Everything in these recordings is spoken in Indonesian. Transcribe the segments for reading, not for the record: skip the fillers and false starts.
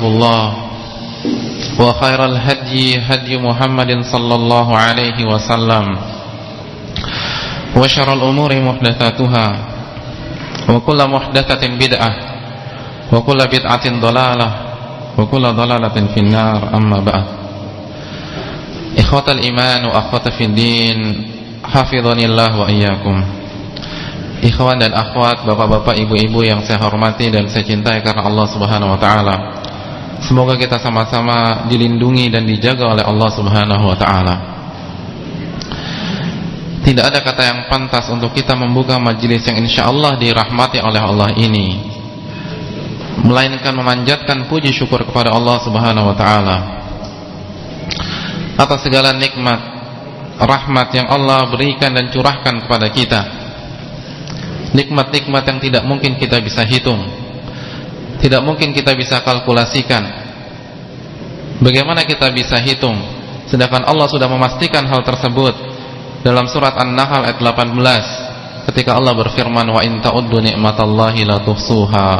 الله وخير الهدي هدي محمد صلى الله عليه وسلم وشر الأمور محدثاتها وكل محدثة بدعة وكل بدعة ضلالة وكل ضلالة في النار أما بعد إخوة الإيمان وأخوة في الدين حفظني الله وإياكم. Ikhwan dan akhwat, bapak-bapak, ibu-ibu yang saya hormati dan saya cintai karena Allah Subhanahu wa taala. Semoga kita sama-sama dilindungi dan dijaga oleh Allah Subhanahu wa taala. Tidak ada kata yang pantas untuk kita membuka majelis yang insyaallah dirahmati oleh Allah ini, melainkan memanjatkan puji syukur kepada Allah Subhanahu wa taala atas segala nikmat, rahmat yang Allah berikan dan curahkan kepada kita. Nikmat-nikmat yang tidak mungkin kita bisa hitung, tidak mungkin kita bisa kalkulasikan. Bagaimana kita bisa hitung, sedangkan Allah sudah memastikan hal tersebut dalam surat An-Nahl ayat 18 ketika Allah berfirman, wa in ta'uddu ni'matallahi la tuhsuha.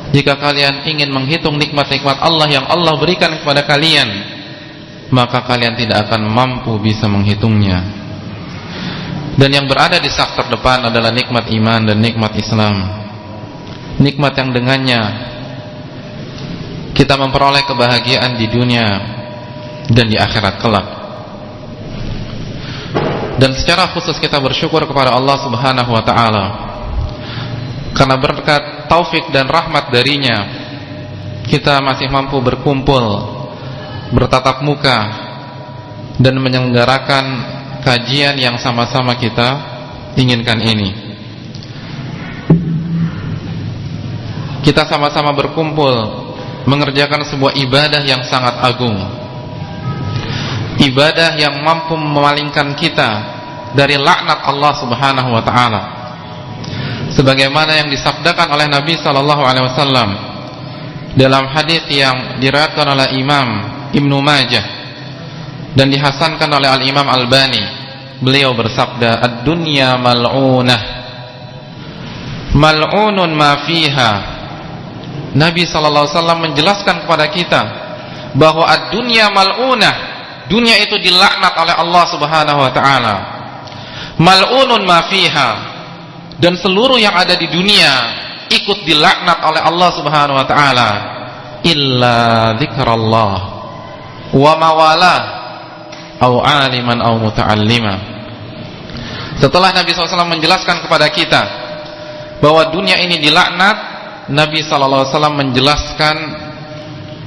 Jika kalian ingin menghitung nikmat-nikmat Allah yang Allah berikan kepada kalian, maka kalian tidak akan mampu bisa menghitungnya. Dan yang berada di saf terdepan adalah nikmat iman dan nikmat Islam. Nikmat yang dengannya kita memperoleh kebahagiaan di dunia dan di akhirat kelak. Dan secara khusus kita bersyukur kepada Allah Subhanahu wa taala karena berkat taufik dan rahmat darinya kita masih mampu berkumpul, bertatap muka dan menyelenggarakan kajian yang sama-sama kita inginkan ini. Kita sama-sama berkumpul mengerjakan sebuah ibadah yang sangat agung, ibadah yang mampu memalingkan kita dari laknat Allah Subhanahu wa taala, sebagaimana yang disabdakan oleh Nabi sallallahu alaihi wasallam dalam hadis yang diriwayatkan oleh Imam Ibnu Majah dan dihasankan oleh Al-Imam Albani. Beliau bersabda, ad-dunya mal'unah mal'unun ma fiha. Nabi sallallahu alaihi wasallam menjelaskan kepada kita bahwa ad-dunya mal'unah, dunia itu dilaknat oleh Allah Subhanahu wa taala. Mal'unun ma fiha, dan seluruh yang ada di dunia ikut dilaknat oleh Allah Subhanahu wa taala illa dzikrallah wa mawalah au aliman au muta'allima. Setelah Nabi SAW menjelaskan kepada kita bahwa dunia ini dilaknat, Nabi SAW menjelaskan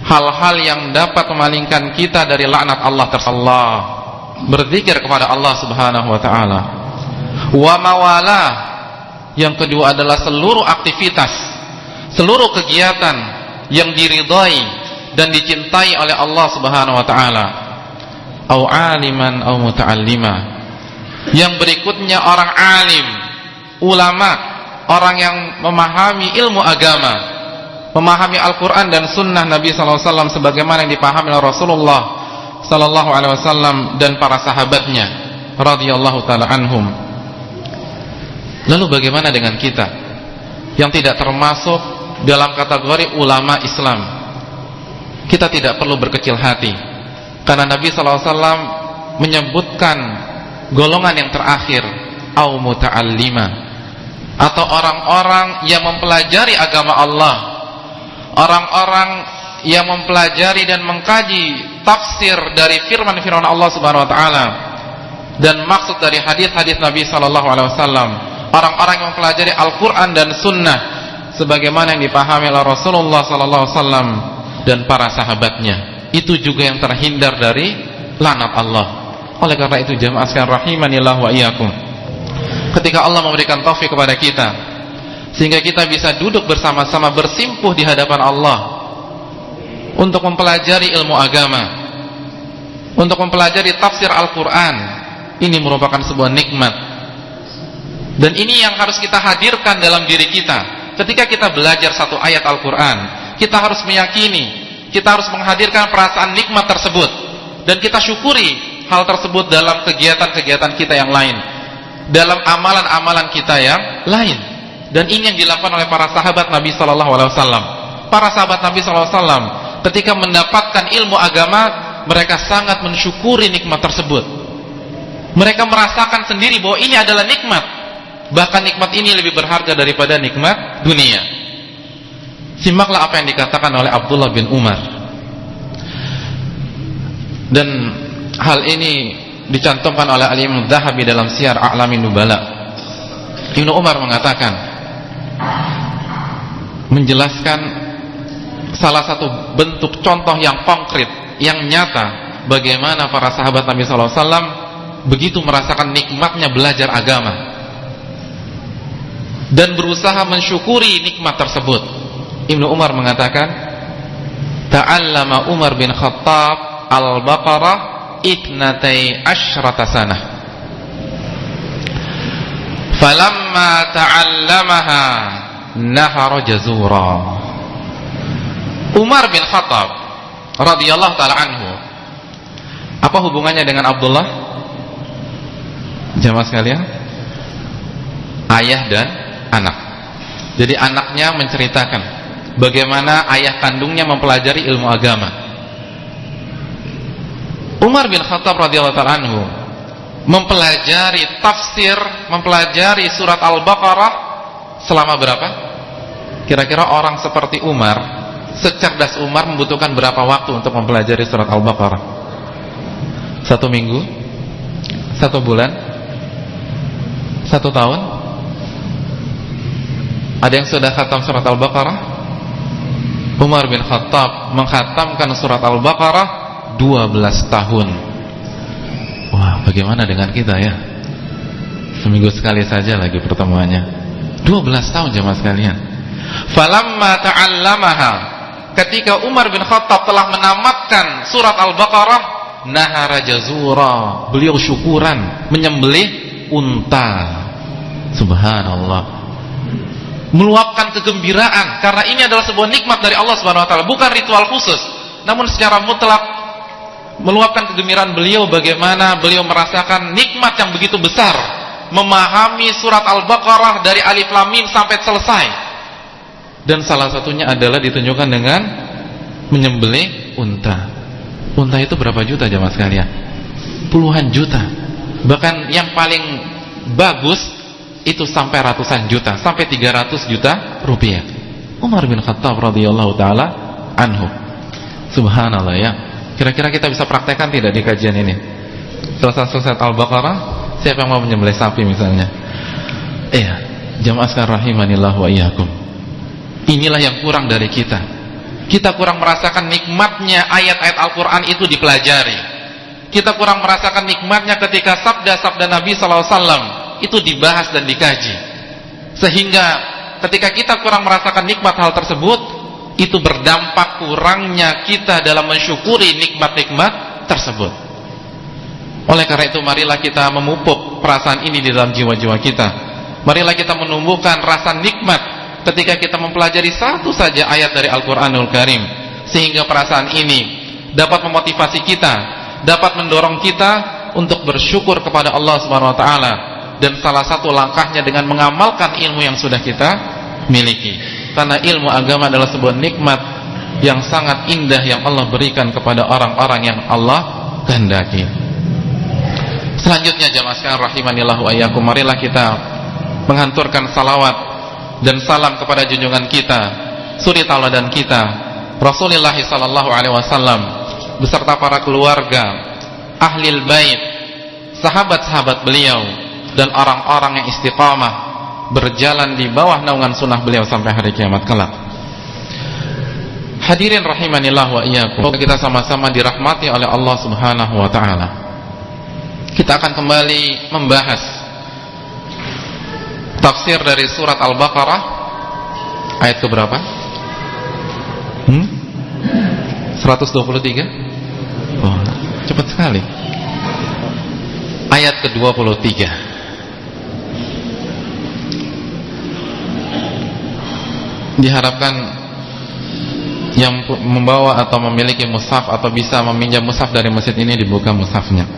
hal-hal yang dapat memalingkan kita dari laknat Allah tersebut. Berzikir kepada Allah Subhanahu wa taala. Wa mawalah, yang kedua adalah seluruh aktivitas, seluruh kegiatan yang diridhai dan dicintai oleh Allah Subhanahu wa taala. Au aliman au muta'allima. Yang berikutnya orang alim, ulama, orang yang memahami ilmu agama, memahami Al-Quran dan Sunnah Nabi SAW sebagaimana yang dipahami oleh Rasulullah SAW dan para sahabatnya radhiyallahu ta'ala anhum. Lalu bagaimana dengan kita yang tidak termasuk dalam kategori ulama Islam? Kita tidak perlu berkecil hati, karena Nabi SAW menyebutkan golongan yang terakhir, au muta'allima, atau orang-orang yang mempelajari agama Allah, orang-orang yang mempelajari dan mengkaji tafsir dari firman-firman Allah Subhanahu wa taala dan maksud dari hadis-hadis Nabi sallallahu alaihi wasallam, orang-orang yang mempelajari Al-Qur'an dan Sunnah sebagaimana yang dipahami oleh Rasulullah sallallahu alaihi wasallam dan para sahabatnya. Itu juga yang terhindar dari laknat Allah. Oleh karena itu jamaah sekalian rahimanillah wa iyyakum, ketika Allah memberikan taufik kepada kita sehingga kita bisa duduk bersama-sama bersimpuh di hadapan Allah untuk mempelajari ilmu agama, untuk mempelajari tafsir Al-Quran, ini merupakan sebuah nikmat. Dan ini yang harus kita hadirkan dalam diri kita. Ketika kita belajar satu ayat Al-Quran, kita harus meyakini, kita harus menghadirkan perasaan nikmat tersebut, dan kita syukuri hal tersebut dalam kegiatan-kegiatan kita yang lain, dalam amalan-amalan kita yang lain. Dan ini yang dilakukan oleh para sahabat Nabi SAW. Para sahabat Nabi SAW ketika mendapatkan ilmu agama, mereka sangat mensyukuri nikmat tersebut. Mereka merasakan sendiri bahwa ini adalah nikmat, bahkan nikmat ini lebih berharga daripada nikmat dunia. Simaklah apa yang dikatakan oleh Abdullah bin Umar. Dan hal ini dicantumkan oleh Al-Imam Adz-Dzahabi dalam Syiar A'lamin Nubala. Ibnu Umar mengatakan, menjelaskan salah satu bentuk contoh yang konkret, yang nyata, bagaimana para sahabat Nabi SAW begitu merasakan nikmatnya belajar agama dan berusaha mensyukuri nikmat tersebut. Ibnu Umar mengatakan, ta'allama Umar bin Khattab al-Baqarah itnatai asyrata sanah, falamma ta'allamaha nahara jazura. Umar bin Khattab radhiyallahu ta'ala anhu, apa hubungannya dengan Abdullah? Jamaah sekalian, ayah dan anak. Jadi anaknya menceritakan bagaimana ayah kandungnya mempelajari ilmu agama. Umar bin Khattab radhiyallahu ta'ala anhu mempelajari tafsir, mempelajari surat Al-Baqarah selama berapa? Kira-kira orang seperti Umar, secerdas Umar, membutuhkan berapa waktu untuk mempelajari surat Al-Baqarah? 1 minggu? 1 bulan? 1 tahun? Ada yang sudah khatam surat Al-Baqarah? Umar bin Khattab mengkhatamkan surat Al-Baqarah 12 tahun. Wah, bagaimana dengan kita ya? Seminggu sekali saja lagi pertemuannya. 12 tahun jemaah sekalian. Falamma ta'allamaha, ketika Umar bin Khattab telah menamatkan surat Al-Baqarah, nahara jazura, beliau syukuran, menyembelih unta. Subhanallah, meluapkan kegembiraan karena ini adalah sebuah nikmat dari Allah Subhanahu wa taala, bukan ritual khusus, namun secara mutlak meluapkan kegembiraan beliau bagaimana beliau merasakan nikmat yang begitu besar, memahami surat Al-Baqarah dari alif lam mim sampai selesai. Dan salah satunya adalah ditunjukkan dengan menyembelih unta. Unta itu berapa juta jemaah sekalian? Puluhan juta. Bahkan yang paling bagus itu sampai ratusan juta, sampai 300 juta rupiah. Umar bin Khattab radhiyallahu taala anhu. Subhanallah ya. Kira-kira kita bisa praktekkan tidak di kajian ini? Selesai Al-Baqarah, siapa yang mau menyembelih sapi misalnya? Iya, jamaah sekalian rahimanillah wa iyyakum. Inilah yang kurang dari kita. Kita kurang merasakan nikmatnya ayat-ayat Al-Quran itu dipelajari. Kita kurang merasakan nikmatnya ketika sabda-sabda Nabi SAW itu dibahas dan dikaji. Sehingga ketika kita kurang merasakan nikmat hal tersebut, itu berdampak kurangnya kita dalam mensyukuri nikmat-nikmat tersebut. Oleh karena itu, marilah kita memupuk perasaan ini di dalam jiwa-jiwa kita. Marilah kita menumbuhkan rasa nikmat ketika kita mempelajari satu saja ayat dari Al-Quranul Karim, sehingga perasaan ini dapat memotivasi kita, dapat mendorong kita untuk bersyukur kepada Allah Subhanahu wa taala. Dan salah satu langkahnya dengan mengamalkan ilmu yang sudah kita miliki. Karena ilmu agama adalah sebuah nikmat yang sangat indah yang Allah berikan kepada orang-orang yang Allah kehendaki. Selanjutnya jamaah sekalian rahimanillah wa iyyakum, marilah kita menghanturkan salawat dan salam kepada junjungan kita, suri tauladan kita, Rasulullah sallallahu alaihi wasallam beserta para keluarga, ahlil bait, sahabat-sahabat beliau dan orang-orang yang istiqamah berjalan di bawah naungan sunnah beliau sampai hari kiamat kelak. Hadirin rahimanillah wa iyyakum, kita sama-sama dirahmati oleh Allah Subhanahu wa taala. Kita akan kembali membahas tafsir dari surat Al-Baqarah ayat ke berapa? 123? Oh, cepat sekali. Ayat ke-23. Diharapkan yang membawa atau memiliki mushaf atau bisa meminjam mushaf dari masjid ini dibuka mushafnya.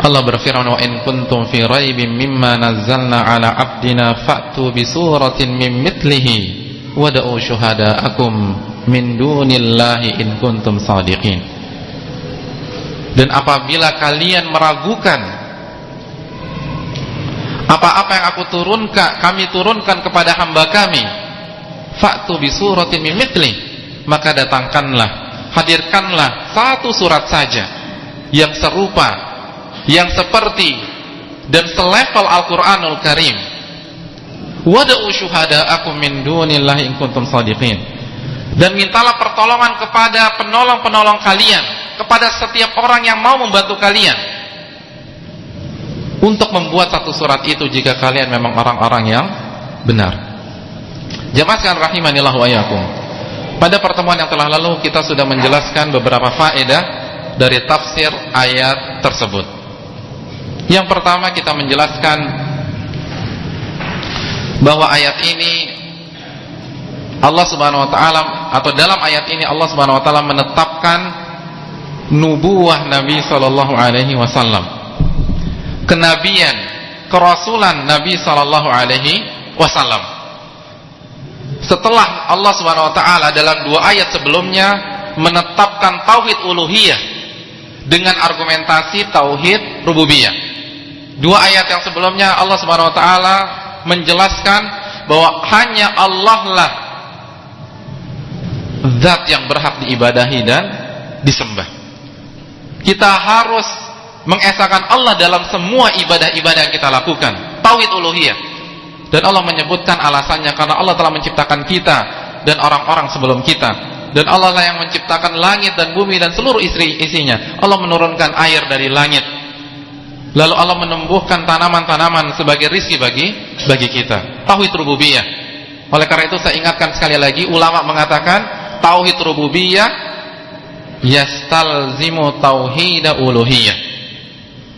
Allah berfirman, wa in kuntum fi raibin mimma nazzalna ala abdina fa'tu bi suratin min mithlihi wad'u syuhada'akum min dunillahi in kuntum shadiqin. Dan apabila kalian meragukan apa-apa yang kami turunkan kepada hamba kami, fa'tu bi suratin min mithli, maka datangkanlah, hadirkanlah satu surat saja yang serupa, yang seperti dan selevel Al-Qur'anul Karim. Wad'u syuhada'akum min dunillahi in kuntum shadiqin. Dan mintalah pertolongan kepada penolong-penolong kalian, kepada setiap orang yang mau membantu kalian untuk membuat satu surat itu jika kalian memang orang-orang yang benar. Jamaah sekalian rahimanillah wa iyyakum. Pada pertemuan yang telah lalu kita sudah menjelaskan beberapa faedah dari tafsir ayat tersebut. Yang pertama kita menjelaskan bahwa ayat ini Allah Subhanahu wa taala, atau dalam ayat ini Allah Subhanahu wa taala menetapkan nubuwah Nabi sallallahu alaihi wasallam, kenabian, kerasulan Nabi sallallahu alaihi wasallam. Setelah Allah Subhanahu wa taala dalam dua ayat sebelumnya menetapkan tauhid uluhiyah dengan argumentasi tauhid rububiyah. Dua ayat yang sebelumnya Allah Subhanahu wa taala menjelaskan bahwa hanya Allah lah zat yang berhak diibadahi dan disembah. Kita harus mengesahkan Allah dalam semua ibadah-ibadah yang kita lakukan, tauhid uluhiyah. Dan Allah menyebutkan alasannya karena Allah telah menciptakan kita dan orang-orang sebelum kita, dan Allah lah yang menciptakan langit dan bumi dan seluruh isinya. Allah menurunkan air dari langit, lalu Allah menumbuhkan tanaman-tanaman sebagai rizki bagi kita. Tauhid rububiyah. Oleh karena itu saya ingatkan sekali lagi, ulama mengatakan tauhid rububiyah yastalzimu tauhid uluhiyah.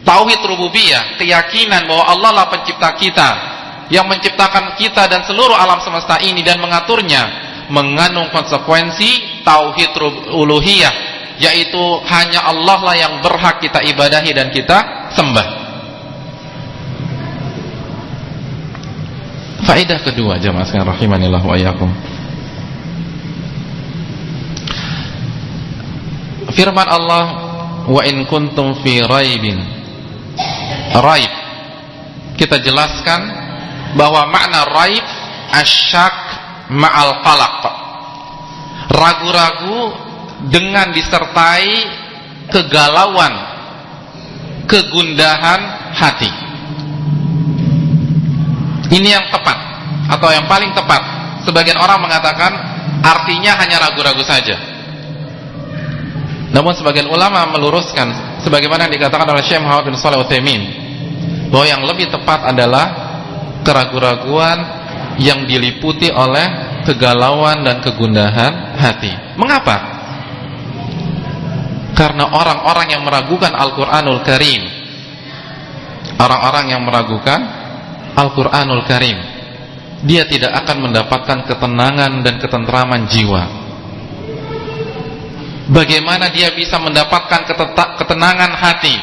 Tauhid rububiyah, keyakinan bahwa Allah lah pencipta kita, yang menciptakan kita dan seluruh alam semesta ini dan mengaturnya, mengandung konsekuensi tauhid uluhiyah, yaitu hanya Allah lah yang berhak kita ibadahi dan kita sembah. Faedah kedua, jamaah sekalian rahimanillah wa iyyakum. Firman Allah, wa in kuntum fi raibin. Raib, kita jelaskan bahwa makna raib asyak ma'al qalaq, ragu-ragu dengan disertai kegalauan, kegundahan hati. Ini yang tepat atau yang paling tepat. Sebagian orang mengatakan artinya hanya ragu-ragu saja. Namun sebagian ulama meluruskan sebagaimana yang dikatakan oleh Syekh Muhammad bin Shalih Al-Utsaimin, bahwa yang lebih tepat adalah keraguan-raguan yang diliputi oleh kegalauan dan kegundahan hati. Mengapa? Karena orang-orang yang meragukan Al-Qur'anul Karim, orang-orang yang meragukan Al-Qur'anul Karim, dia tidak akan mendapatkan ketenangan dan ketentraman jiwa. Bagaimana dia bisa mendapatkan ketenangan hati?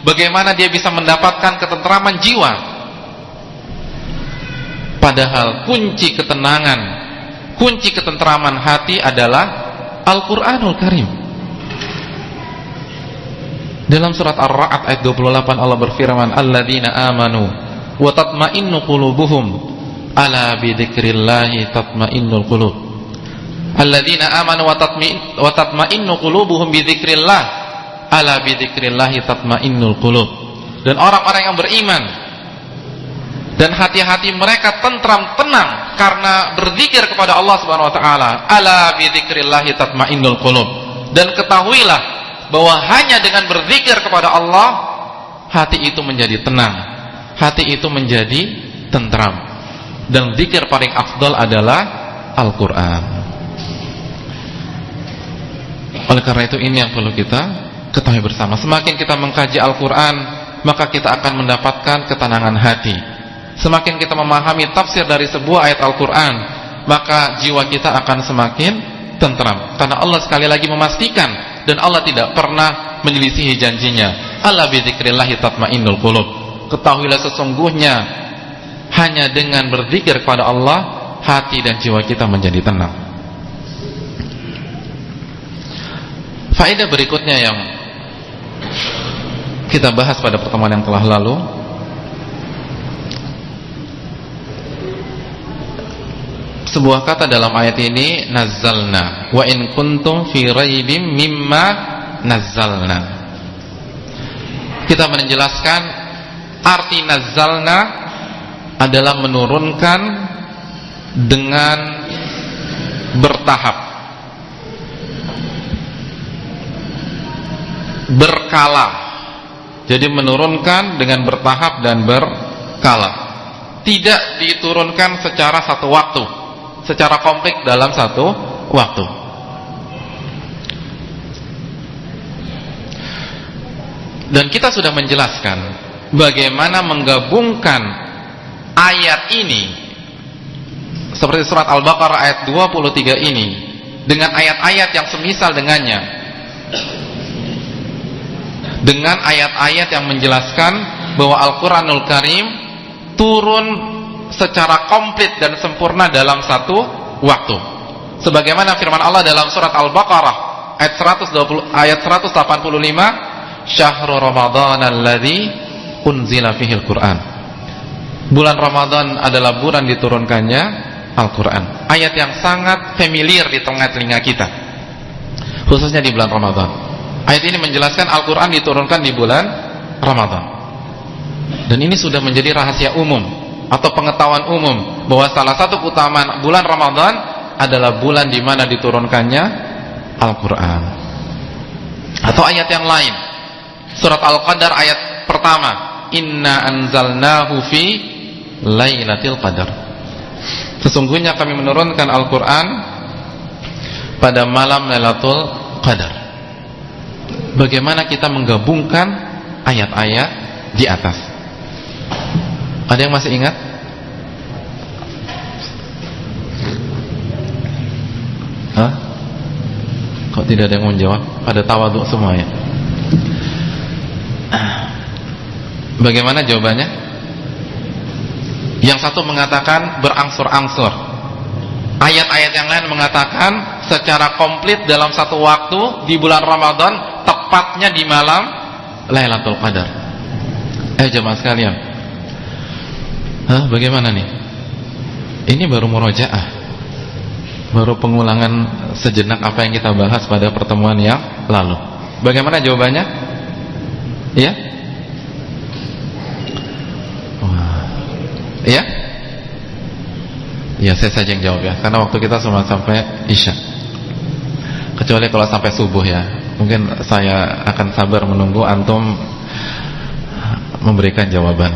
Bagaimana dia bisa mendapatkan ketentraman jiwa? Padahal kunci ketenangan, kunci ketentraman hati adalah Al-Qur'anul Karim. Dalam surat Ar-Ra'd ayat 28 Allah berfirman, alladzina amanu wa tatma'innu qulubuhum ala bidzikrillahi tatma'innul qulub. Alladzina amanu wa tatma'innu qulubuhum bidzikrillah ala bidzikrillahi tatma'innul qulub. Dan orang-orang yang beriman dan hati-hati mereka tentram, tenang karena berzikir kepada Allah Subhanahu wa taala. Ala bidzikrillahi tatma'innul qulub. Dan ketahuilah bahwa hanya dengan berzikir kepada Allah hati itu menjadi tenang, hati itu menjadi tentram. Dan zikir paling afdal adalah Al-Qur'an. Oleh karena itu ini yang perlu kita ketahui bersama. Semakin kita mengkaji Al-Quran, maka kita akan mendapatkan ketenangan hati. Semakin kita memahami tafsir dari sebuah ayat Al-Quran, maka jiwa kita akan semakin tentram. Karena Allah sekali lagi memastikan, dan Allah tidak pernah menyelisihi janjinya. Ala bidzikrillahi tatma'innul qulub. Ketahuilah sesungguhnya hanya dengan berzikir kepada Allah, hati dan jiwa kita menjadi tenang. Faedah berikutnya yang kita bahas pada pertemuan yang telah lalu, sebuah kata dalam ayat ini, nazzalna wa in kuntum fi raibim mimma nazzalna. Kita menjelaskan arti nazzalna adalah menurunkan dengan bertahap, berkala. Jadi menurunkan dengan bertahap dan berkala, tidak diturunkan secara satu waktu, secara komplit dalam satu waktu. Dan kita sudah menjelaskan bagaimana menggabungkan ayat ini seperti surat Al-Baqarah ayat 23 ini dengan ayat-ayat yang semisal dengannya, dengan ayat-ayat yang menjelaskan bahwa Al-Quranul Karim turun secara komplit dan sempurna dalam satu waktu, sebagaimana firman Allah dalam surat Al-Baqarah ayat 185, Syahrul Ramadan alladzi unzila fihil Quran. Bulan Ramadan adalah bulan diturunkannya Al-Quran. Ayat yang sangat familiar di tengah telinga kita, khususnya di bulan Ramadan. Ayat ini menjelaskan Al-Quran diturunkan di bulan Ramadan. Dan ini sudah menjadi rahasia umum atau pengetahuan umum bahwa salah satu keutamaan bulan Ramadan adalah bulan di mana diturunkannya Al-Quran. Atau ayat yang lain, surat Al-Qadar ayat pertama, inna anzalnahu fi lailatul qadar. Sesungguhnya kami menurunkan Al-Quran pada malam Lailatul Qadar. Bagaimana kita menggabungkan ayat-ayat di atas? Ada yang masih ingat? Hah? Kok tidak ada yang menjawab? Pada tawadhu semua ya? Bagaimana jawabannya? Yang satu mengatakan berangsur-angsur, ayat-ayat yang lain mengatakan secara komplit dalam satu waktu di bulan Ramadan, tepatnya di malam Lailatul Qadar. Jemaah sekalian, bagaimana nih? Ini baru murojaah, baru pengulangan sejenak apa yang kita bahas pada pertemuan yang lalu. Bagaimana jawabannya? Ya? Ya? Ya, saya saja yang jawab ya, karena waktu kita cuma sampai Isya. Kecuali kalau sampai subuh ya, mungkin saya akan sabar menunggu antum memberikan jawaban.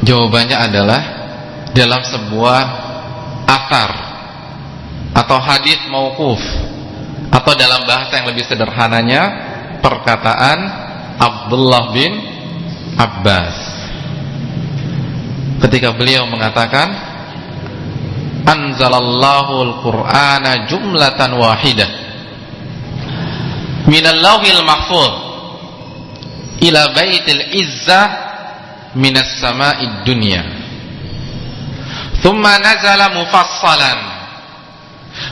Jawabannya adalah dalam sebuah athar atau hadis mauquf, atau dalam bahasa yang lebih sederhananya perkataan Abdullah bin Abbas ketika beliau mengatakan, anzalallahu al-Qur'ana jumlatan wahidah minal lawhil mahfuz ila baitil izzah minas sama'id dunya thumma nazala mufassalan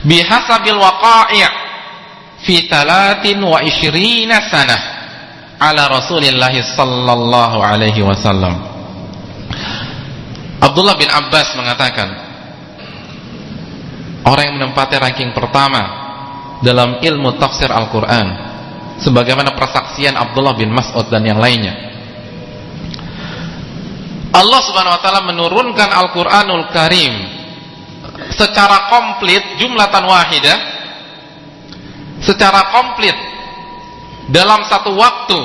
bihasabil waqa'i' fi 23 sanah ala Rasulillahi sallallahu alaihi wasallam. Abdullah bin Abbas mengatakan, orang yang menempati ranking pertama dalam ilmu tafsir Al-Quran, sebagaimana persaksian Abdullah bin Mas'ud dan yang lainnya, Allah subhanahu wa ta'ala menurunkan Al-Quranul Karim secara komplit, jumlatan wahidah, secara komplit dalam satu waktu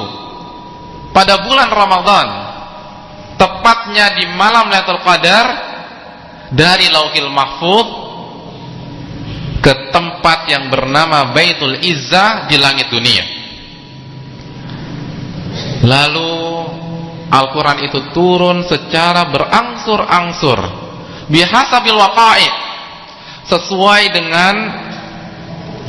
pada bulan Ramadan, tepatnya di malam Lailatul Qadar, dari Lauhil Mahfuz ke tempat yang bernama Baitul Izzah di langit dunia. Lalu Al-Quran itu turun secara berangsur-angsur bihasabil waqa'i', sesuai dengan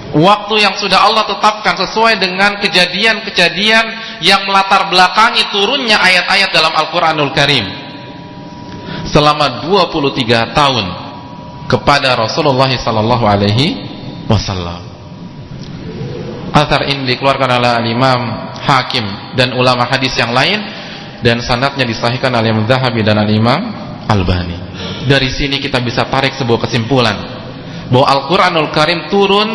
waktu yang sudah Allah tetapkan, sesuai dengan kejadian-kejadian yang melatar belakangi turunnya ayat-ayat dalam Al-Quranul Karim selama 23 tahun kepada Rasulullah sallallahu alaihi wasallam. Athar ini dikeluarkan oleh Imam Hakim dan ulama hadis yang lain, dan sanadnya disahihkan oleh Imam Zahabi dan Imam Albani. Dari sini kita bisa tarik sebuah kesimpulan bahwa Al-Qur'anul Karim turun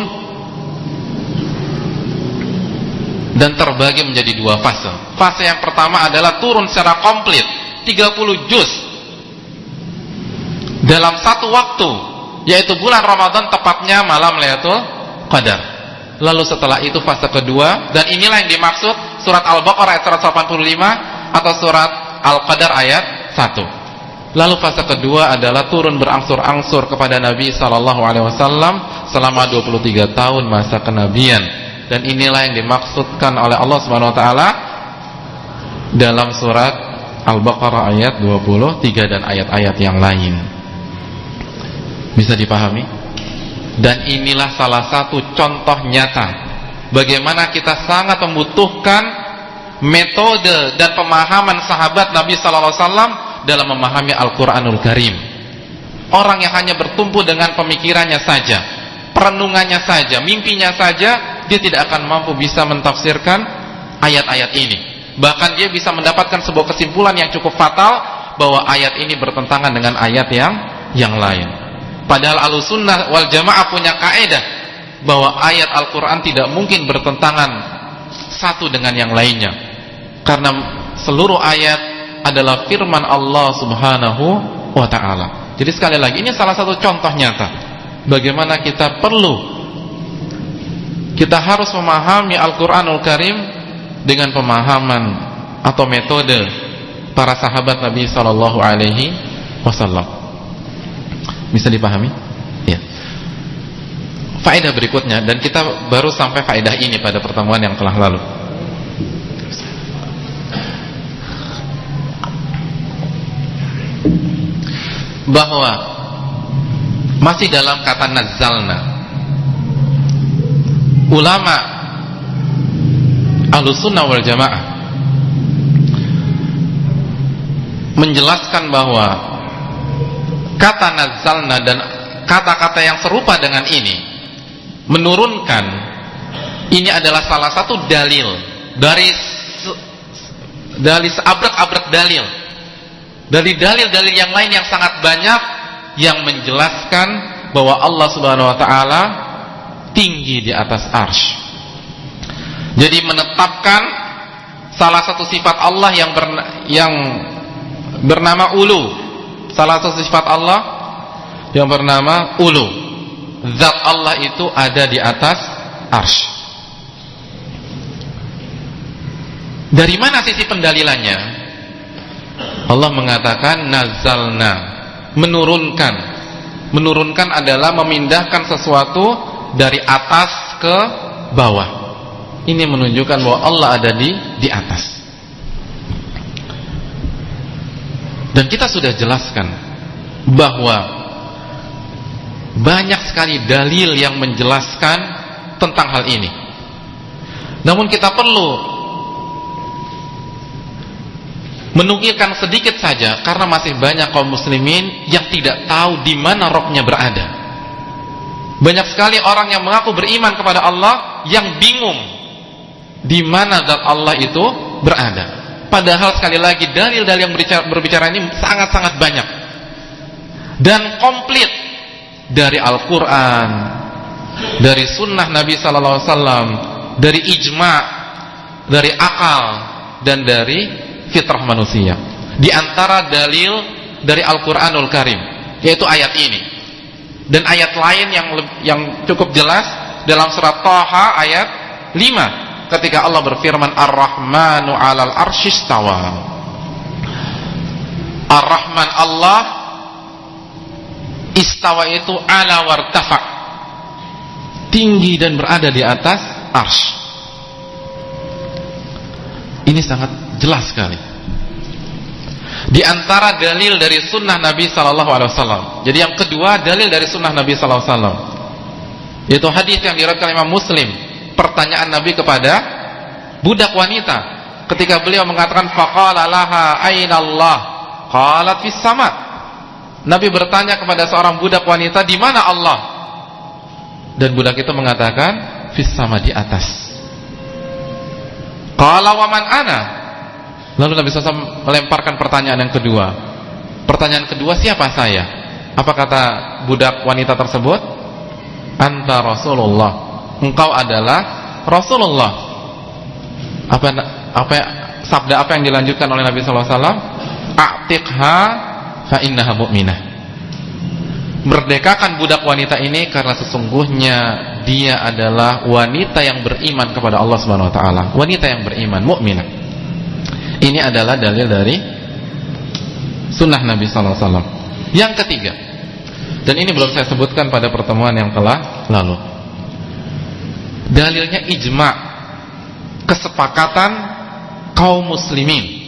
dan terbagi menjadi dua fase. Fase yang pertama adalah turun secara komplit 30 juz dalam satu waktu, yaitu bulan Ramadan, tepatnya malam Lailatul Qadar. Lalu setelah itu fase kedua, dan inilah yang dimaksud surat Al-Baqarah ayat 185 atau surat Al-Qadar ayat 1. Lalu fase kedua adalah turun berangsur-angsur kepada Nabi SAW selama 23 tahun masa kenabian, dan inilah yang dimaksudkan oleh Allah Subhanahu Wa Taala dalam surat Al-Baqarah ayat 23 dan ayat-ayat yang lain. Bisa dipahami? Dan inilah salah satu contoh nyata bagaimana kita sangat membutuhkan metode dan pemahaman sahabat Nabi Sallallahu Alaihi Wasallam dalam memahami Al-Quranul Karim. Orang yang hanya bertumpu dengan pemikirannya saja, perenungannya saja, mimpinya saja, dia tidak akan mampu bisa mentafsirkan ayat-ayat ini. Bahkan dia bisa mendapatkan sebuah kesimpulan yang cukup fatal bahwa ayat ini bertentangan dengan ayat yang lain. Padahal Ahlussunnah wal Jamaah punya kaidah bahwa ayat Al-Quran tidak mungkin bertentangan satu dengan yang lainnya, karena seluruh ayat adalah firman Allah Subhanahu wa Ta'ala. Jadi sekali lagi, ini salah satu contoh nyata bagaimana kita harus memahami Al-Quranul Karim dengan pemahaman atau metode para sahabat Nabi Sallallahu Alaihi Wasallam. Bisa dipahami? Ya. Faedah berikutnya, dan kita baru sampai faedah ini pada pertemuan yang telah lalu. Bahwa masih dalam kata nazzalna, ulama Ahlussunnah wal Jamaah menjelaskan bahwa kata nazzalna dan kata-kata yang serupa dengan ini menurunkan, ini adalah salah satu dalil dari seabrek-abrek dalil, dari dalil-dalil yang lain yang sangat banyak yang menjelaskan bahwa Allah Subhanahu Wa Ta'ala tinggi di atas arsy. Jadi menetapkan salah satu sifat Allah yang bernama ulu. Salah satu sifat Allah yang bernama ulu. Zat Allah itu ada di atas arsy. Dari mana sisi pendalilannya? Allah mengatakan nazzalna, menurunkan. Menurunkan adalah memindahkan sesuatu dari atas ke bawah. Ini menunjukkan bahwa Allah ada di atas. Dan kita sudah jelaskan bahwa banyak sekali dalil yang menjelaskan tentang hal ini. Namun kita perlu menukilkan sedikit saja, karena masih banyak kaum muslimin yang tidak tahu di mana Rabbnya berada. Banyak sekali orang yang mengaku beriman kepada Allah yang bingung di mana zat Allah itu berada. Padahal sekali lagi dalil-dalil yang berbicara ini sangat-sangat banyak dan komplit, dari Al-Quran, dari sunnah Nabi Sallallahu Alaihi Wasallam, dari ijma', dari akal, dan dari fitrah manusia. Di antara dalil dari Al-Quranul Karim, yaitu ayat ini dan ayat lain yang cukup jelas dalam surat Thaha ayat 5. Ketika Allah berfirman Ar-Rahmanu 'alal arsy istawa. Ar-Rahman Allah, istawa itu ala wartafa, tinggi dan berada di atas arsy. Ini sangat jelas sekali. Di antara dalil dari sunnah Nabi Sallallahu Alaihi Wasallam. Jadi yang kedua, dalil dari sunnah Nabi Sallallahu Alaihi Wasallam, yaitu hadis yang diriwayatkan Imam Muslim. Pertanyaan Nabi kepada budak wanita ketika beliau mengatakan faqala laha aina Allah, qalat fis sama. Nabi bertanya kepada seorang budak wanita, di mana Allah? Dan budak itu mengatakan fis sama, di atas. Qala wa man ana? Lalu Nabi SAW melemparkan pertanyaan yang kedua. Pertanyaan kedua, siapa saya? Apa kata budak wanita tersebut? Anta Rasulullah. Engkau adalah Rasulullah. Sabda apa yang dilanjutkan oleh Nabi SAW? A'tiqha fa innaha mu'minah. Merdekakan budak wanita ini karena sesungguhnya dia adalah wanita yang beriman kepada Allah Subhanahu wa taala, wanita yang beriman, mukminah. Ini adalah dalil dari sunnah Nabi sallallahu alaihi wasallam. Yang ketiga, dan ini belum saya sebutkan pada pertemuan yang telah lalu. Dalilnya ijma', kesepakatan kaum muslimin.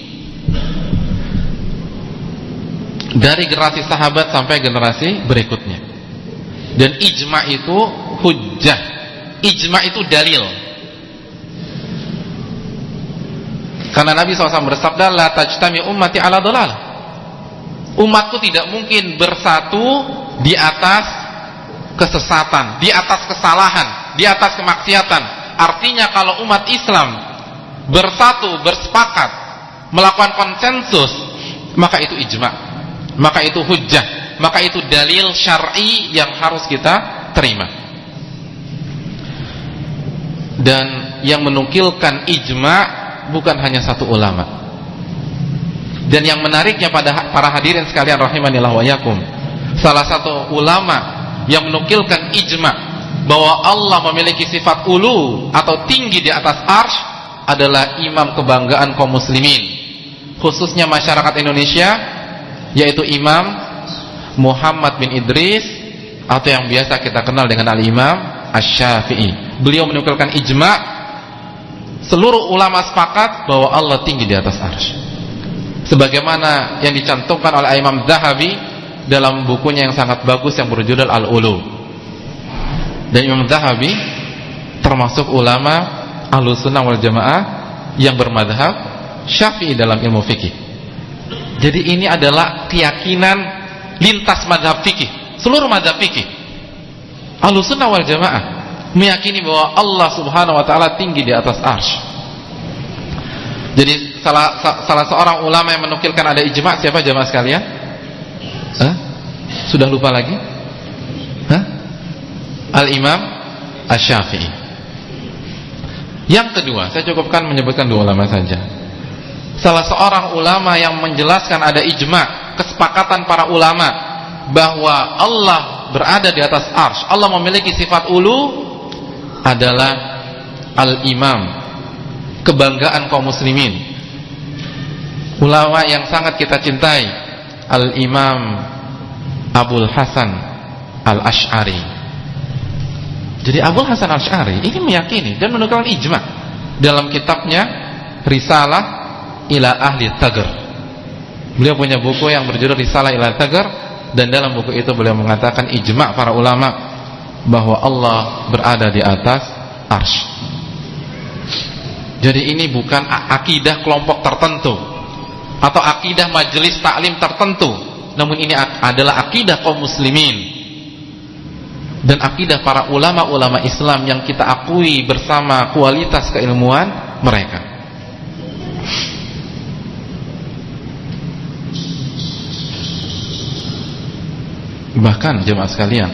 Dari generasi sahabat sampai generasi berikutnya. Dan ijma' itu hujjah. Ijma' itu dalil. Karena Nabi SAW bersabda, la tajtami ummati ala dhalal. Umatku tidak mungkin bersatu di atas kesesatan, di atas kesalahan, di atas kemaksiatan. Artinya kalau umat Islam bersatu, bersepakat, melakukan konsensus, maka itu ijma', maka itu hujjah, maka itu dalil syar'i yang harus kita terima. Dan yang menukilkan ijma' bukan hanya satu ulama. Dan yang menariknya pada para hadirin sekalian rahimanillah wa yakum, salah satu ulama yang menukilkan ijma' bahwa Allah memiliki sifat ulu atau tinggi di atas arsy adalah imam kebanggaan kaum muslimin, khususnya masyarakat Indonesia, yaitu Imam Muhammad bin Idris atau yang biasa kita kenal dengan Al-Imam Asy-Syafi'i. Beliau menukilkan ijma', seluruh ulama sepakat bahwa Allah tinggi di atas arsy. Sebagaimana yang dicantumkan oleh Imam Zahabi dalam bukunya yang sangat bagus yang berjudul Al-Ulu. Dan Imam Zahabi termasuk ulama Ahlussunnah wal Jamaah yang bermadhab Syafi'i dalam ilmu fikih. Jadi ini adalah keyakinan lintas madhab fikih, seluruh madhab fikih. Ahlussunnah wal Jamaah meyakini bahwa Allah Subhanahu wa taala tinggi di atas arsy. Jadi salah seorang ulama yang menukilkan ada ijma', siapa jamaah sekalian? Sudah lupa lagi? Al-Imam Asy-Syafi'i. Yang kedua, saya cukupkan menyebutkan dua ulama saja. Salah seorang ulama yang menjelaskan ada ijma', kesepakatan para ulama bahwa Allah berada di atas arsy, Allah memiliki sifat ulu, adalah Al-Imam, kebanggaan kaum muslimin, ulama yang sangat kita cintai, Al-Imam Abul Hasan Al-Asy'ari. Jadi Abul Hasan Al-Asy'ari ini meyakini dan menukilkan ijma' dalam kitabnya Risalah ila Ahli Tagr. Beliau punya buku yang berjudul Risalah ila Tagr, dan dalam buku itu beliau mengatakan ijma' para ulama bahwa Allah berada di atas arsy. Jadi ini bukan akidah kelompok tertentu atau akidah majelis taklim tertentu, namun ini adalah akidah kaum muslimin dan akidah para ulama-ulama Islam yang kita akui bersama kualitas keilmuan mereka. Bahkan jemaah sekalian,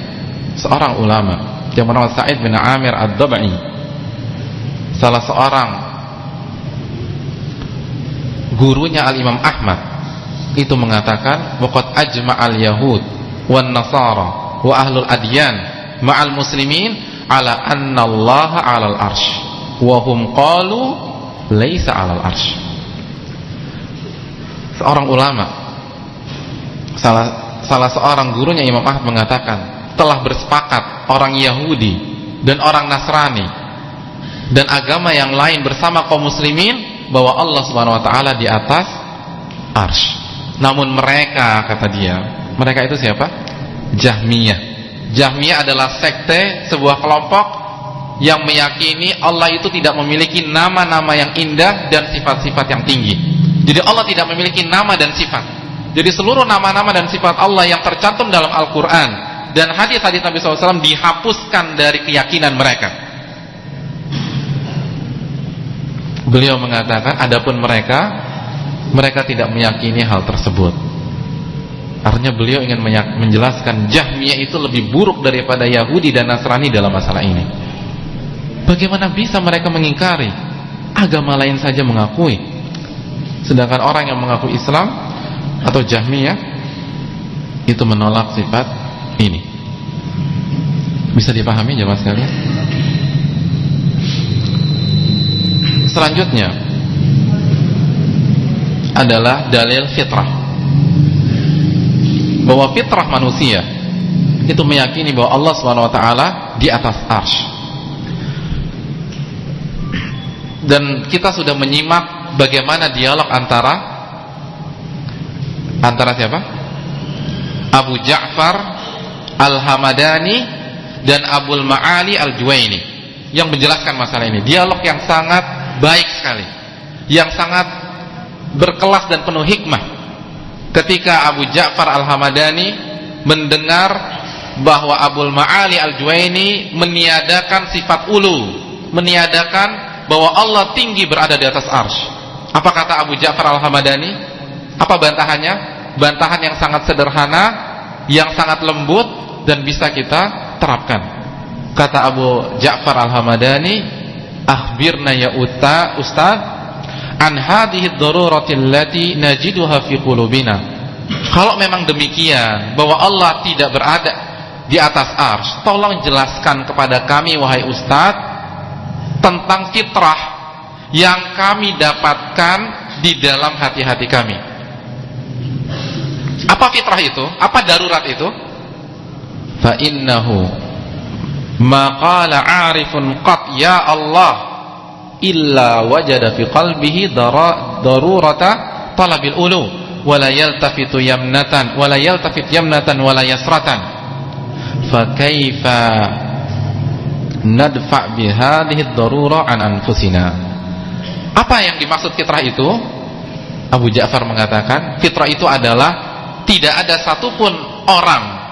seorang ulama yang bernama Sa'id bin Amir Ad-Dabai, salah seorang gurunya Al-Imam Ahmad, itu mengatakan waqad ajma'al yahud wan nasara wa ahlul adyan ma'al muslimin ala anna Allah 'alal arsy wa hum qalu laisa 'alal arsy. Seorang ulama, salah seorang gurunya Imam Ahmad mengatakan telah bersepakat orang Yahudi dan orang Nasrani dan agama yang lain bersama kaum muslimin bahwa Allah Subhanahu wa taala di atas arsy. Namun mereka, kata dia, mereka itu siapa? Jahmiyah. Jahmiyah adalah sekte, sebuah kelompok yang meyakini Allah itu tidak memiliki nama-nama yang indah dan sifat-sifat yang tinggi. Jadi Allah tidak memiliki nama dan sifat. Jadi seluruh nama-nama dan sifat Allah yang tercantum dalam Al-Quran dan hadis-hadis Nabi SAW dihapuskan dari keyakinan mereka. Beliau mengatakan adapun mereka tidak meyakini hal tersebut. Artinya beliau ingin menjelaskan Jahmiyah itu lebih buruk daripada Yahudi dan Nasrani dalam masalah ini. Bagaimana bisa mereka mengingkari agama lain saja mengakui, sedangkan orang yang mengaku Islam atau Jahmiyah itu menolak sifat ini. Bisa dipahami jemaah sekalian? Selanjutnya adalah dalil fitrah, bahwa fitrah manusia itu meyakini bahwa Allah SWT di atas arsy. Dan kita sudah menyimak bagaimana dialog antara siapa? Abu Ja'far Al-Hamadani dan Abul Ma'ali Al-Juwaini yang menjelaskan masalah ini. Dialog yang sangat baik sekali, yang sangat berkelas dan penuh hikmah. Ketika Abu Ja'far Al-Hamadani mendengar bahwa Abul Ma'ali Al-Juwaini meniadakan sifat ulu, meniadakan bahwa Allah tinggi berada di atas arsy. Apa kata Abu Ja'far Al-Hamadani? Apa bantahannya? Bantahan yang sangat sederhana, yang sangat lembut dan bisa kita terapkan. Kata Abu Ja'far Al-Hamadani, akhbirna ya Ustaz an hadhihi ad-darurati allati najiduha fi qulubina. Kalau memang demikian bahwa Allah tidak berada di atas arsy, tolong jelaskan kepada kami wahai Ustaz tentang fitrah yang kami dapatkan di dalam hati-hati kami. Apa fitrah itu? Apa darurat itu? Fa innahu ma qala 'arifun qat ya Allah illa wajada fi qalbihi darurata talabil ulu wa la yaltafitu yamnatan wa la yaltafit yamnatan wa la yasratan. Fa kaifa nadfa bihadhihi ad-darura an anfusina. Apa yang dimaksud fitrah itu? Abu Ja'far mengatakan fitrah itu adalah tidak ada satupun orang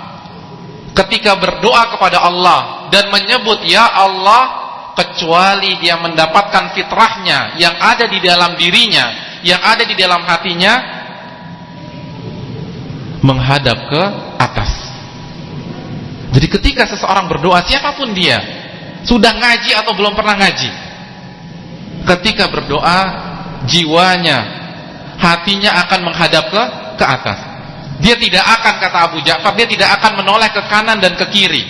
ketika berdoa kepada Allah dan menyebut ya Allah kecuali dia mendapatkan fitrahnya yang ada di dalam dirinya, yang ada di dalam hatinya menghadap ke atas. Jadi ketika seseorang berdoa, siapapun dia, sudah ngaji atau belum pernah ngaji, ketika berdoa jiwanya, hatinya akan menghadap ke atas. Dia tidak akan, kata Abu Ja'far, dia tidak akan menoleh ke kanan dan ke kiri.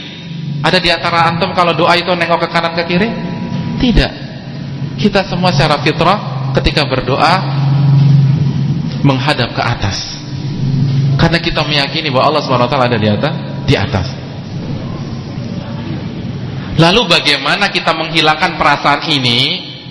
Ada di antara antum kalau doa itu nengok ke kanan ke kiri? Tidak. Kita semua secara fitrah ketika berdoa menghadap ke atas, karena kita meyakini bahwa Allah SWT ada di atas. Lalu bagaimana kita menghilangkan perasaan ini,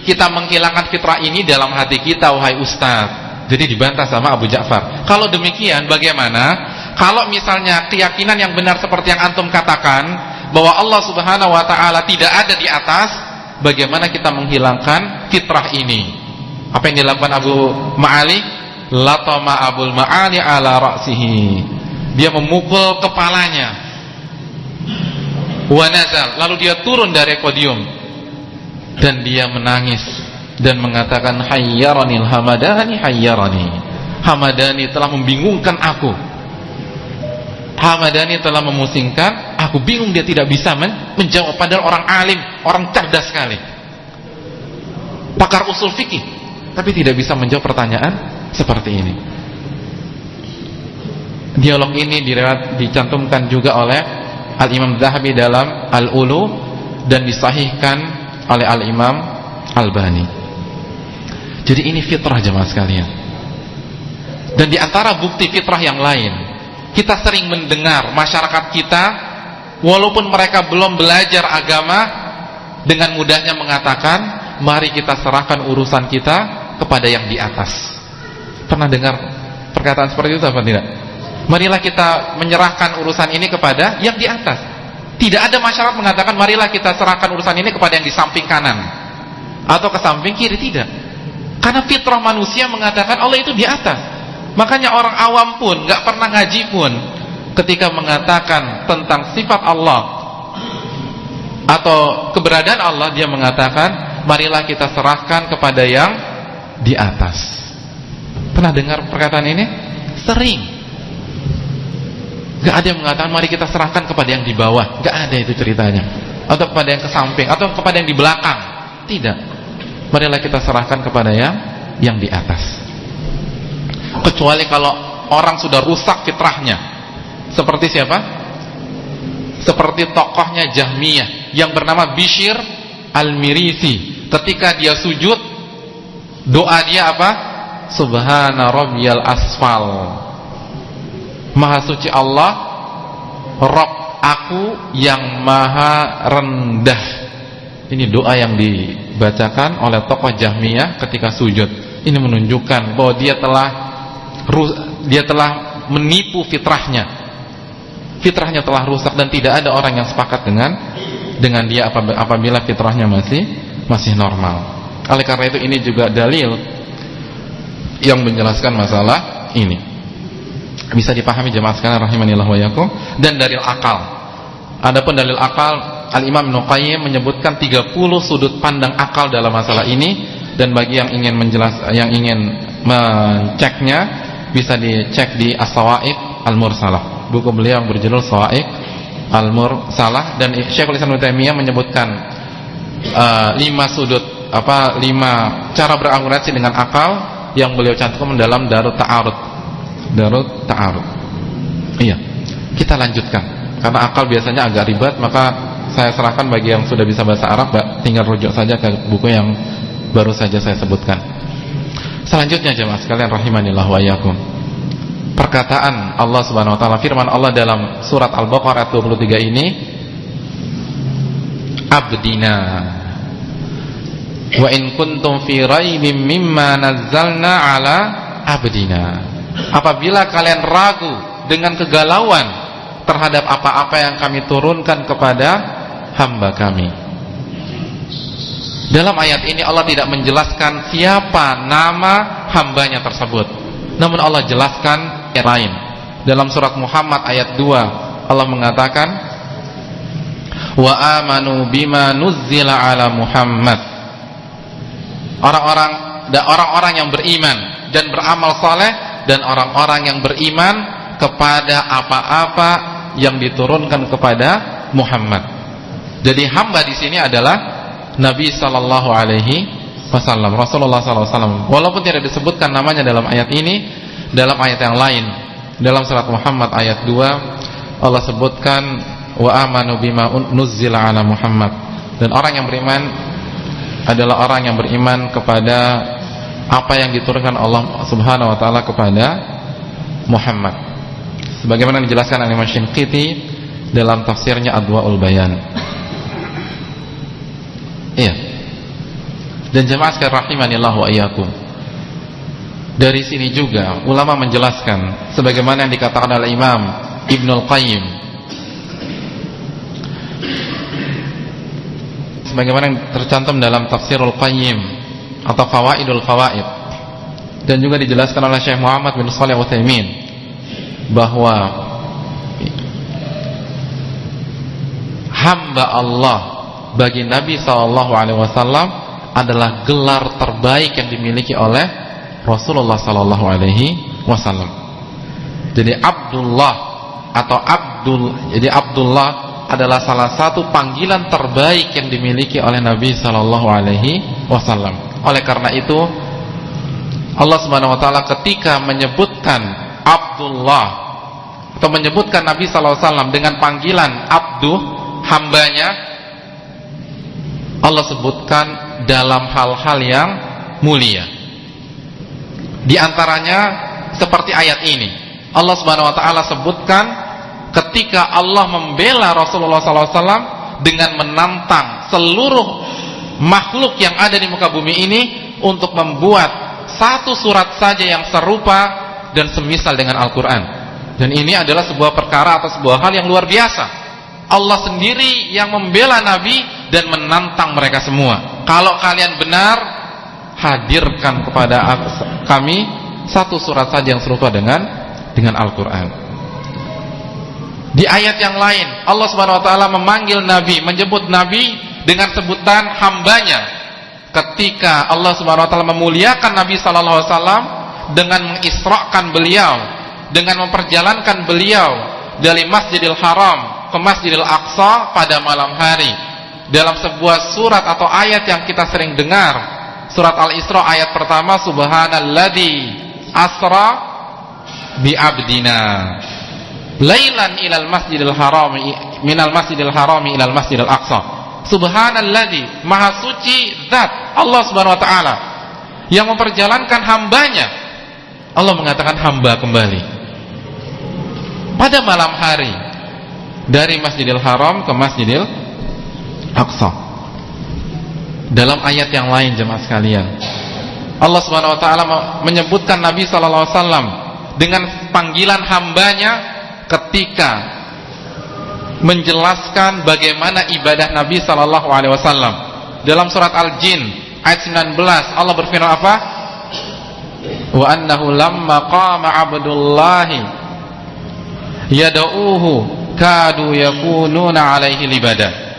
kita menghilangkan fitrah ini dalam hati kita wahai Ustaz? Jadi dibantah sama Abu Ja'far. Kalau demikian bagaimana kalau misalnya keyakinan yang benar seperti yang antum katakan bahwa Allah Subhanahu wa taala tidak ada di atas, bagaimana kita menghilangkan fitrah ini? Apa yang dilakukan Abu Ma'ali? Latama Abul Ma'ali ala ra'sihi. Dia memukul kepalanya. Wa nazal, lalu dia turun dari podium dan dia menangis dan mengatakan hayyaranil hamadani hayyarani. Hamadani telah membingungkan aku. Hamadani telah memusingkan aku, bingung, dia tidak bisa menjawab, padahal orang alim, orang cerdas sekali, pakar usul fikih, tapi tidak bisa menjawab pertanyaan seperti ini. Dialog ini dicantumkan juga oleh Al-Imam Zahabi dalam Al-Ulu dan disahihkan oleh Al-Imam Al-Bani. Jadi ini fitrah jemaah sekalian. Dan di antara bukti fitrah yang lain, kita sering mendengar masyarakat kita, walaupun mereka belum belajar agama, dengan mudahnya mengatakan, mari kita serahkan urusan kita kepada yang di atas. Pernah dengar perkataan seperti itu apa tidak? Marilah kita menyerahkan urusan ini kepada yang di atas. Tidak ada masyarakat mengatakan marilah kita serahkan urusan ini kepada yang di samping kanan atau ke samping kiri, tidak. Karena fitrah manusia mengatakan Allah itu di atas. Makanya orang awam pun, gak pernah ngaji pun, ketika mengatakan tentang sifat Allah atau keberadaan Allah, dia mengatakan marilah kita serahkan kepada yang di atas. Pernah dengar perkataan ini? Sering. Gak ada yang mengatakan mari kita serahkan kepada yang di bawah. Gak ada itu ceritanya. Atau kepada yang ke samping, atau kepada yang di belakang. Tidak. Marilah kita serahkan kepada yang di atas. Kecuali kalau orang sudah rusak fitrahnya. Seperti siapa? Seperti tokohnya Jahmiyah yang bernama Bishr Al-Mirisi. Ketika dia sujud, doa dia apa? Subhana rabbiyal asfal. Maha suci Allah, Rabb aku yang maha rendah. Ini doa yang dibacakan oleh tokoh Jahmiyah ketika sujud. Ini menunjukkan bahwa dia telah menipu fitrahnya. Fitrahnya telah rusak dan tidak ada orang yang sepakat dengan dia apabila fitrahnya masih normal. Oleh karena itu ini juga dalil yang menjelaskan masalah ini. Bisa dipahami jemaah sekalian rahimanillah wa yakum. Dan dalil akal. Adapun dalil akal, Al-Imam Ibnu Qayyim menyebutkan 30 sudut pandang akal dalam masalah ini, dan bagi yang ingin menceknya bisa dicek di As-Sawa'iq Al-Mursalah. Buku beliau yang berjudul Sawa'iq Al-Mursalah, dan Syekhul Islam Ibnu Taimiyah menyebutkan 5 cara berargumentasi dengan akal yang beliau cantumkan dalam Darut Ta'arud. Iya, kita lanjutkan karena akal biasanya agak ribet, maka saya serahkan bagi yang sudah bisa bahasa Arab, tinggal rujuk saja ke buku yang baru saja saya sebutkan. Selanjutnya jemaah sekalian rahimanillah wa iyyakum, perkataan Allah Subhanahu wa taala, firman Allah dalam surat Al-Baqarah 23 ini, abdina wa in kuntum fi raibim mimma nazzalna ala abdina. Apabila kalian ragu dengan kegalauan terhadap apa-apa yang kami turunkan kepada hamba kami. Dalam ayat ini Allah tidak menjelaskan siapa nama hambanya tersebut, namun Allah jelaskan yang lain. Dalam surat Muhammad ayat 2 Allah mengatakan, wa amanu bima nuzzila ala Muhammad. Orang-orang yang beriman dan beramal saleh, dan orang-orang yang beriman kepada apa-apa yang diturunkan kepada Muhammad. Jadi hamba di sini adalah Nabi sallallahu alaihi wasallam, Rasulullah sallallahu alaihi wasallam. Walaupun tidak disebutkan namanya dalam ayat ini, dalam ayat yang lain, dalam surat Muhammad ayat 2 Allah sebutkan wa amanu bima nuzzila ala Muhammad. Dan orang yang beriman adalah orang yang beriman kepada apa yang diturunkan Allah Subhanahu wa taala kepada Muhammad. Sebagaimana dijelaskan oleh Imam Shinqiti dalam tafsirnya Adwaul Bayan. Iya. Dan jemaah sekalian rahimanillah wa iyyakum, dari sini juga ulama menjelaskan sebagaimana yang dikatakan oleh Imam Ibnul Qayyim, sebagaimana yang tercantum dalam Tafsirul Qayyim atau Fawaidul Fawaid, dan juga dijelaskan oleh Syekh Muhammad bin Shalih Al-Utsaimin bahwa hamba Allah bagi Nabi SAW adalah gelar terbaik yang dimiliki oleh Rasulullah SAW. Jadi Abdullah atau Abdullah adalah salah satu panggilan terbaik yang dimiliki oleh Nabi SAW. Oleh karena itu Allah Subhanahu wa taala ketika menyebutkan Abdullah atau menyebutkan Nabi sallallahu alaihi wasallam dengan panggilan Abduh, hambanya, Allah sebutkan dalam hal-hal yang mulia. Di antaranya seperti ayat ini, Allah Subhanahu wa taala sebutkan ketika Allah membela Rasulullah sallallahu alaihi wasallam dengan menantang seluruh makhluk yang ada di muka bumi ini untuk membuat satu surat saja yang serupa dan semisal dengan Al-Quran. Dan ini adalah sebuah perkara atau sebuah hal yang luar biasa. Allah sendiri yang membela Nabi dan menantang mereka semua. Kalau kalian benar, hadirkan kepada kami satu surat saja yang serupa dengan Al-Quran. Di ayat yang lain Allah Subhanahu wa taala memanggil Nabi, menyebut Nabi dengan sebutan hambanya, ketika Allah Subhanahu wa taala memuliakan Nabi sallallahu alaihi wasallam dengan mengisrakan beliau, dengan memperjalankan beliau dari Masjidil Haram ke Masjidil Aqsa pada malam hari. Dalam sebuah surat atau ayat yang kita sering dengar, surat Al-Isra ayat pertama, subhanalladzi asra bi abdina lailan ilal masjidil haram minal masjidil haram ilal masjidil aqsa. Subhanalladzi, maha suci zat Allah Subhanahu wa taala yang memperjalankan hambanya. Allah mengatakan hamba kembali pada malam hari dari Masjidil Haram ke Masjidil Aqsa. Dalam ayat yang lain jemaah sekalian, Allah Subhanahu wa taala menyebutkan Nabi sallallahu alaihi wasallam dengan panggilan hambanya ketika menjelaskan bagaimana ibadah Nabi sallallahu alaihi wasallam. Dalam surat Al-Jin ayat 19 Allah berfirman apa? Wa annahu lamma qama 'abdullahi yad'uuhu kadu yakununa 'alaihi libada.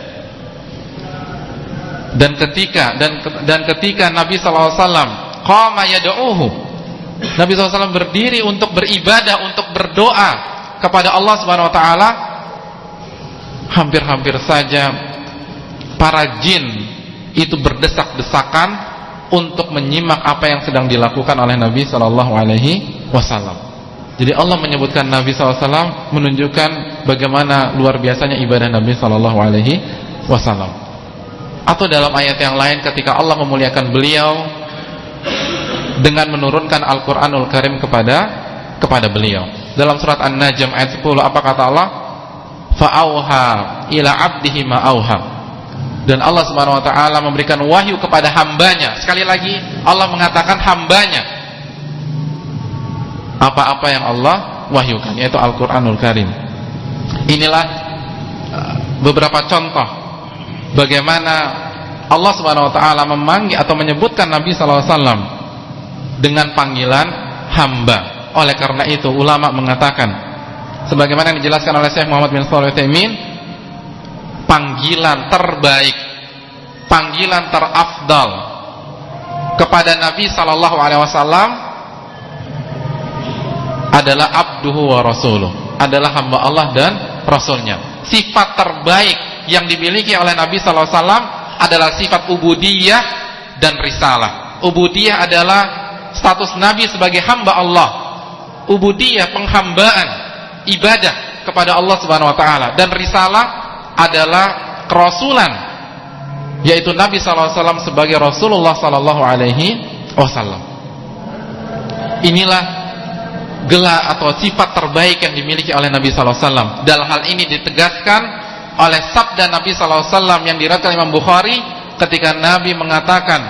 Dan ketika Nabi sallallahu alaihi wasallam qama yad'uuhu, Nabi sallallahu alaihi wasallam berdiri untuk beribadah, untuk berdoa kepada Allah Subhanahu wa taala, hampir-hampir saja para jin itu berdesak-desakan untuk menyimak apa yang sedang dilakukan oleh Nabi sallallahu alaihi wasallam. Jadi Allah menyebutkan Nabi sallallahu alaihi wasallam menunjukkan bagaimana luar biasanya ibadah Nabi sallallahu alaihi wasallam. Atau dalam ayat yang lain ketika Allah memuliakan beliau dengan menurunkan Al-Qur'anul Karim kepada beliau. Dalam surat An-Najm ayat 10 apa kata Allah? Fa'auha ila 'abdihi ma auha. Dan Allah Subhanahu wa taala memberikan wahyu kepada hambanya. Sekali lagi Allah mengatakan hambanya. Apa-apa yang Allah wahyukan, yaitu Al-Qur'anul Karim. Inilah beberapa contoh bagaimana Allah Subhanahu wa taala memanggil atau menyebutkan Nabi sallallahu alaihi wasallam dengan panggilan hamba. Oleh karena itu ulama mengatakan, sebagaimana yang dijelaskan oleh Syekh Muhammad bin Shalih Al-Utsaimin, panggilan terbaik, panggilan terafdal kepada Nabi sallallahu alaihi wasallam adalah abduhu wa rasuluh, adalah hamba Allah dan rasulnya. Sifat terbaik yang dimiliki oleh Nabi sallallahu alaihi wasallam adalah sifat ubudiyah dan risalah. Ubudiyah adalah status Nabi sebagai hamba Allah. Ubudiyah, penghambaan, ibadah kepada Allah Subhanahu wa taala, dan risalah adalah kerasulan, yaitu Nabi sallallahu alaihi wasallam sebagai Rasulullah sallallahu alaihi wasallam. Inilah gelar atau sifat terbaik yang dimiliki oleh Nabi sallallahu alaihi wasallam. Dalam hal ini ditegaskan oleh sabda Nabi sallallahu alaihi wasallam yang diriwayatkan Imam Bukhari ketika Nabi mengatakan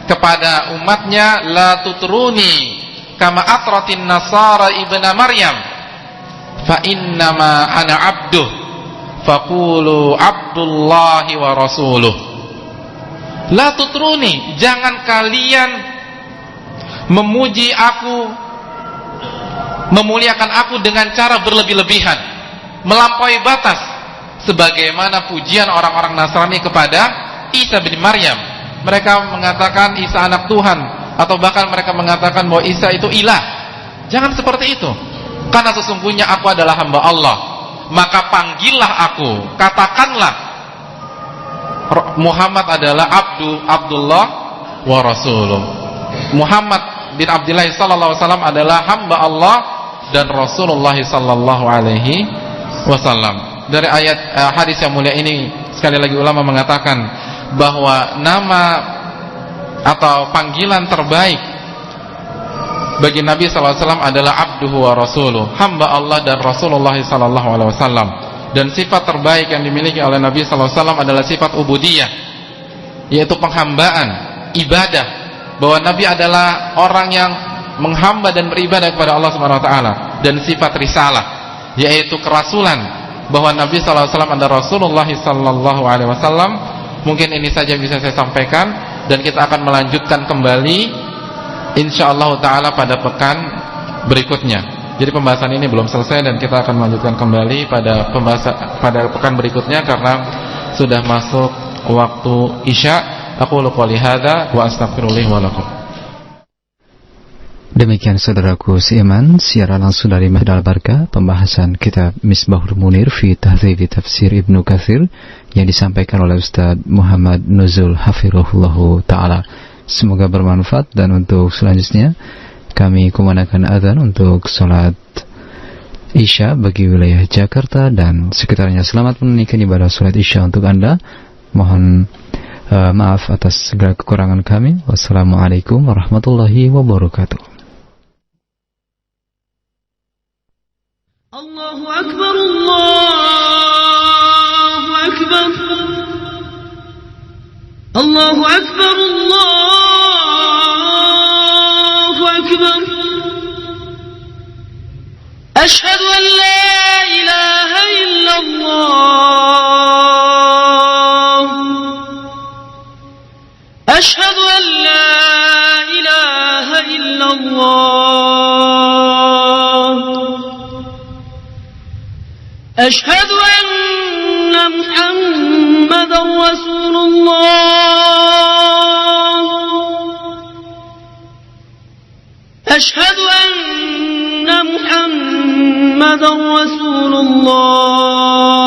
kepada umatnya, la tutruni kama atratin nasara ibna Maryam fa innama ana abduh faqulu abdullahi wa rasuluh. La tutruni, jangan kalian memuji aku, memuliakan aku dengan cara berlebih-lebihan, melampaui batas, sebagaimana pujian orang-orang Nasrani kepada Isa bin Maryam. Mereka mengatakan Isa anak Tuhan, atau bahkan mereka mengatakan bahwa Isa itu ilah. Jangan seperti itu, karena sesungguhnya aku adalah hamba Allah. Maka panggillah aku, katakanlah Muhammad adalah Abdullah wa rasuluh. Muhammad bin Abdullah sallallahu alaihi wasallam adalah hamba Allah dan Rasulullah sallallahu alaihi wasallam. Dari ayat hadis yang mulia ini, sekali lagi ulama mengatakan bahwa nama atau panggilan terbaik bagi Nabi sallallahu alaihi wasallam adalah abduhu wa rasuluh, hamba Allah dan Rasulullah sallallahu alaihi wasallam. Dan sifat terbaik yang dimiliki oleh Nabi sallallahu alaihi wasallam adalah sifat ubudiyah, yaitu penghambaan, ibadah, bahwa Nabi adalah orang yang menghamba dan beribadah kepada Allah Subhanahu wa taala. Dan sifat risalah, yaitu kerasulan, bahwa Nabi sallallahu alaihi wasallam adalah Rasulullah sallallahu alaihi wasallam. Mungkin ini saja bisa saya sampaikan, dan kita akan melanjutkan kembali insyaallah taala pada pekan berikutnya. Jadi pembahasan ini belum selesai dan kita akan melanjutkan kembali pada pekan berikutnya karena sudah masuk waktu Isya. Aqulu qouli hadza wa astaghfirullah wa lakum. Demikian saudaraku seiman, siaran langsung dari Masjid Al-Barkah, pembahasan kitab Misbahul Munir fi Tahdzibi Tafsir Ibnu Katsir yang disampaikan oleh Ustaz Muhammad Nuzul Hafirullah Ta'ala. Semoga bermanfaat, dan untuk selanjutnya kami kumandangkan azan untuk salat Isya bagi wilayah Jakarta dan sekitarnya. Selamat menunaikan ibadah salat Isya untuk Anda. Mohon maaf atas segala kekurangan kami. Wassalamualaikum warahmatullahi wabarakatuh. Allahu Akbar, Allahu Akbar, Allahu Akbar, Allahu Akbar. Ashhadu an la ilaha illallah, ashhadu an la ilaha illallah, أشهد أن محمدا رسول الله، أشهد أن محمدا رسول الله.